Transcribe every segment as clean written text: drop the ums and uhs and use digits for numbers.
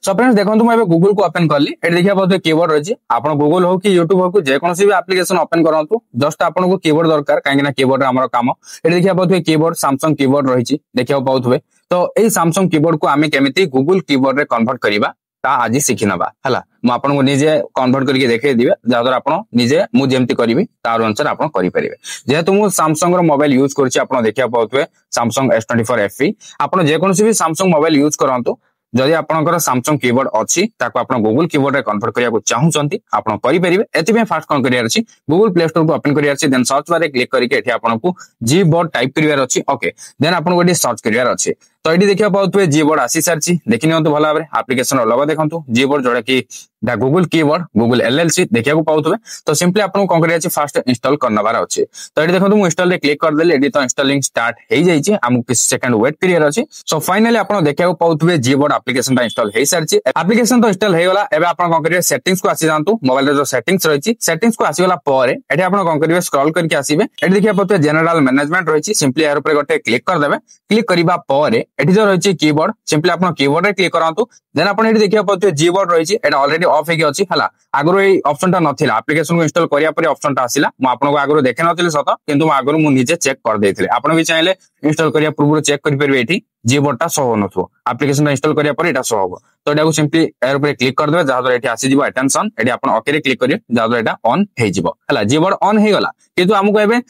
So friends देखो मैं Google को ओपन करली एटी देखिए बहुत कीबोर्ड रही आप गूगल हो कि यूट्यूब हो कि जेकोसी भी एप्लिकेशन ओपन करंतु जस्ट आपको कीबोर्ड दरकार कहीं कीबोर्ड आम काम ये देखिए बहुत कीबोर्ड सैमसंग कीबोर्ड रही देखिए पाउथबे तो यही सैमसंग कीबोर्ड को आम केमी गूगल कीबोर्ड रे कन्वर्ट करवा आज शिखी नवा है आपको निजे कन्वर्ट करके देखिए जहाद्वारा आप निजे मुझे करी तार अनुसार आप करेंगे जेहेतु मुझे सैमसंग मोबाइल यूज कर देखिए पाउथबे सैमसंग S24 FE आप जेकोसी भी सैमसंग मोबाइल यूज करंतु जदि आपनकर सैमसंग कीबोर्ड अच्छी ताको आपण गूगल कीबोर्ड रे कन्वर्ट करिया को चाहुचंती आपण करि परिबे एतिबे फास्ट कोन करियार अछि गूगल प्ले स्टोर को ओपन करियार अछि देन सर्च बार रे क्लिक करके एठी आपनको जी बोर्ड टाइप करियार अछि ओके देन आपनको एठी सर्च करियार अछि तो एठी देखिया पाउतबे जी बोर्ड आसी सारछि देखि नियंतु भला भाबरे एप्लीकेशन रो लोगो देखंतु जी बोर्ड जोडा कि दा गूगल कीबोर्ड गूगल LLC देखिया को पाउतबे तो सिंपली आपनको कोन करिया अछि फास्ट इंस्टॉल करनबार अछि तो एठी देखंतु मु इंस्टॉल रे क्लिक कर देले एठी तो इंस्टॉलिंग स्टार्ट हेई जाइछि हमु किछ सेकंड वेट करियार अछि सो फाइनली आपण देखिया को पाउतबे जी बोर्ड एप्लीकेशन इंस्टॉल हेई सारछि एप्लीकेशन तो इंस्टॉल हेई गला एबे आपण कोन करिया सेटिंग्स को आसी जानतु मोबाइल रे जो सेटिंग्स रहिछि सेटिंग्स को आसी गला परे एठी आपण कोन करिया स्क्रॉल करके आसीबे एठी देखिया पाउतबे जनरल मैनेजमेंट रहिछि सिंपली यार ऊपर गोटे क्लिक कर देबे क्लिक करिबा परे एठी जो रहिछि कीबोर्ड सिंपली आपण कीबोर्ड रे क्लिक करंतु देन आपण एठी देखिया पाउतबे कीबोर्ड रहिछि एटा ऑलरेडी ऑफ हेके अछि हला आगरो ए ऑप्शन टा नथिला एप्लीकेशन को इंस्टॉल करिया परे ऑप्शन टा आसिला मु आपनको आगरो देखे नथिले सत किंतु आगरो मु निजे चेक कर देथिले आपण भी चाहिले इंस्टॉल करिया पूर्व चेक करि परबे एठी जीबोर्ड टा शो होनथो एप्लीकेशन इंस्टॉल करिया परे एटा शो होबो तो एटा को सिंपली एयर ऊपर क्लिक कर देबे जहां एठी आसी जिवो अटेंशन एठी आपण ओके रे क्लिक करियो जहां एटा ऑन हे जिवो हला जीबोर्ड ऑन हे गला किंतु हमको एबे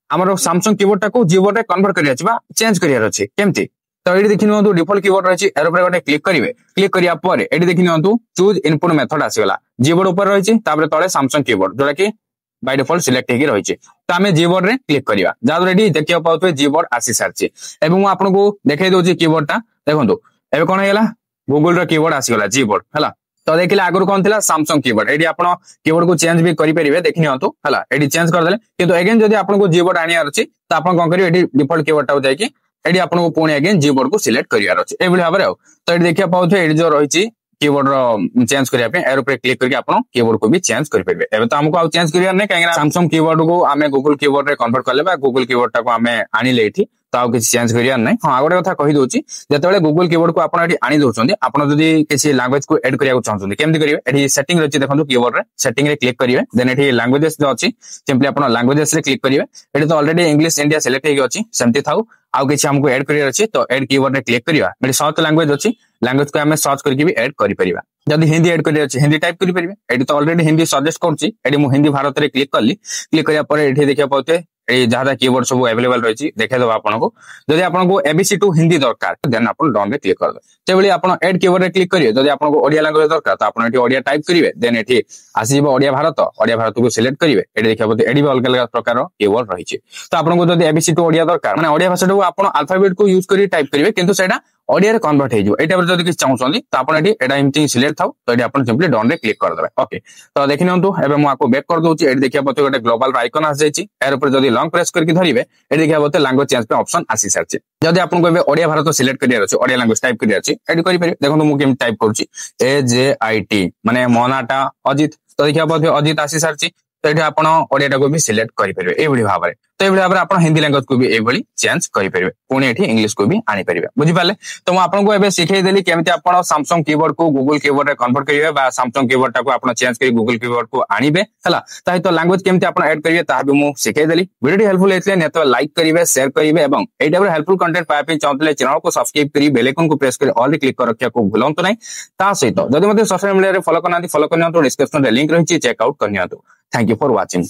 हमरो सैमसंग कीबोर्ड टा को जीबोर्ड रे कन्वर्ट करिया अछि बा चेंज करिया अछि केमति तो एठी देखि नियंतु डिफॉल्ट कीबोर्ड रहिछि एयर ऊपर गोटे क्लिक करिवे क्लिक करिया परे एठी देखि नियंतु चूज इनपुट मेथड आसी गला जीबोर्ड ऊपर रहिछि तापर तळे सैमसंग कीबोर्ड जोटा कि बाय डिफॉल्ट सिलेक्ट हेकी रहिछि तो आमे जीबोर्ड रे क्लिक करिवा जादर एठी देखिया पाउतबे जीबोर्ड आसी सारछि एवं मु आपनको देखाइ दोछि कीबोर्ड टा देखंतु एबे कोन हेला गूगल रो कीबोर्ड आसी गला जीबोर्ड हला तो देखिले आगुर कोन थिला सैमसंग कीबोर्ड एठी आपण कीबोर्ड को चेंज भी करि परिबे देखि नियंतु हला एठी चेंज कर देले किंतु अगेन जदि आपनको जीबोर्ड आनियार अछि त आपण कोन करिवे एठी डिफॉल्ट कीबोर्ड टा जाय कि एठी आपनको पुणी अगेन जीबोर्ड को सिलेक्ट करियार अछि एबे भाबरे तो एठी देखिया पाउथे एठी जो रहिछि कीबोर्ड रो चेंज करिया पे एरो पे क्लिक करके आपण कीबोर्ड को भी चेंज कर परिबे एबे तो हमको आ चेंज करियार नै काहे सैमसंग कीबोर्ड को हमें गूगल कीबोर्ड रे कन्वर्ट करले बा गूगल कीबोर्ड टा को हमें आनी ले एठी तो आ किछ चेंज करियार नै हां आगोटे कथा कहि दोछि जेतेबेले गूगल कीबोर्ड को आपण एठी आनी दोछोंदी आपण जदी किछि लैंग्वेज को ऐड करिया को चाहछोंदी केमति करिवे एठी सेटिंग रछि देखंतु कीबोर्ड रे सेटिंग रे क्लिक करिवे देन एठी लैंग्वेजेस जो अछि सिंपली आपण लैंग्वेजेस रे क्लिक करिवे एठी तो ऑलरेडी इंग्लिश इंडिया सिलेक्ट हेगी अछि सेमति थाउ आउ किछि हमको ऐड करियर अछि तो ऐड कीबोर्ड रे क्लिक करिवा एठी साउथ लैंग्वेज अछि लैंग्वेज को हमें सर्च करके भी ऐड करि परिबा जदी हिंदी ऐड करियर अछि हिंदी टाइप करि परिबे एठी तो ऑलरेडी हिंदी सजेस्ट करछि एठी मु हिंदी भारत रे क्लिक करली क्लिक करिया परे एठी देखिया पाउते ए जहादा कीबोर्ड सब अवेलेबल रहिछि देखाइ दबा आपनको जदी आपनको एबीसी टू हिंदी दरकार देन आपण डन रे क्लिक करबे तेबेली आपण ऐड कीबोर्ड रे क्लिक करियो जदी आपनको ओडिया लैंग्वेज दरकार त आपण एठी ओडिया टाइप करिवे देन एठी आसीबो ओडिया भारत को सिलेक्ट करिवे एठी देखिया पते एडी भी अलग अलग प्रकार कीबोर्ड रहिछि तो आपनको जदी एबीसी टू ओडिया दरकार माने ओडिया भाषा को आपण अल्फाबेट को यूज करी टाइप करिवे किंतु सेटा ओडिया रे कन्वर्ट हे जो एटा पर जदी कि चाहउछंदी त आपण एठी एटा इमति सिलेक्ट थाउ तो एठी आपण सिंपली डन रे क्लिक कर देबे ओके तो देखि नंतु एबे मु आपको बैक कर दोछि एठी देखिया पते गोटे ग्लोबल आइकन आ जायछि एर ऊपर जदी लॉन्ग प्रेस करके धरिबे एठी देखिया पते लैंग्वेज चेंज पे ऑप्शन आसी सारछि जदी आपनको एबे ओडिया भारत सिलेक्ट करियर अछि ओडिया लैंग्वेज टाइप करियर अछि एठी करि परिबे देखंतु मु केम टाइप करछि AJIT माने मोनाटा अजित तो देखिया पते अजित आसी सारछि तो एठी आपण ओडिया टा को भी सिलेक्ट करि परिबे एबडी भाबरे तो एबडी भाबरे आपण हिंदी लैंग्वेज को भी एबडी चेंज करि परिबे पुणी एठी इंग्लिश को भी आनी परिबे बुझि पाले तो मु आपन को एबे सिखै देली केमिति आपण सैमसंग कीबोर्ड को गूगल कीबोर्ड रे कन्वर्ट करिवे बा सैमसंग कीबोर्ड टा को आपण चेंज करी गूगल कीबोर्ड को आनीबे हला ताहि तो लैंग्वेज केमिति आपण ऐड करिवे ता भी मु सिखै देली वीडियो हेल्पफुल हेतले ने तो लाइक करिवे शेयर करिवे एवं एई टाइप रे हेल्पफुल कंटेंट पाए पे चाहतले चैनल को सब्सक्राइब करी बेल आइकन को प्रेस करी ऑल रे क्लिक कर रखिया को भूलंतु नै ता सहित जदि मते सोशल मीडिया रे फॉलो करनांती फॉलो करनियंतु डिस्क्रिप्शन रे लिंक रहिछि चेक आउट करनियंतु थैंक यू फॉर वाचिंग।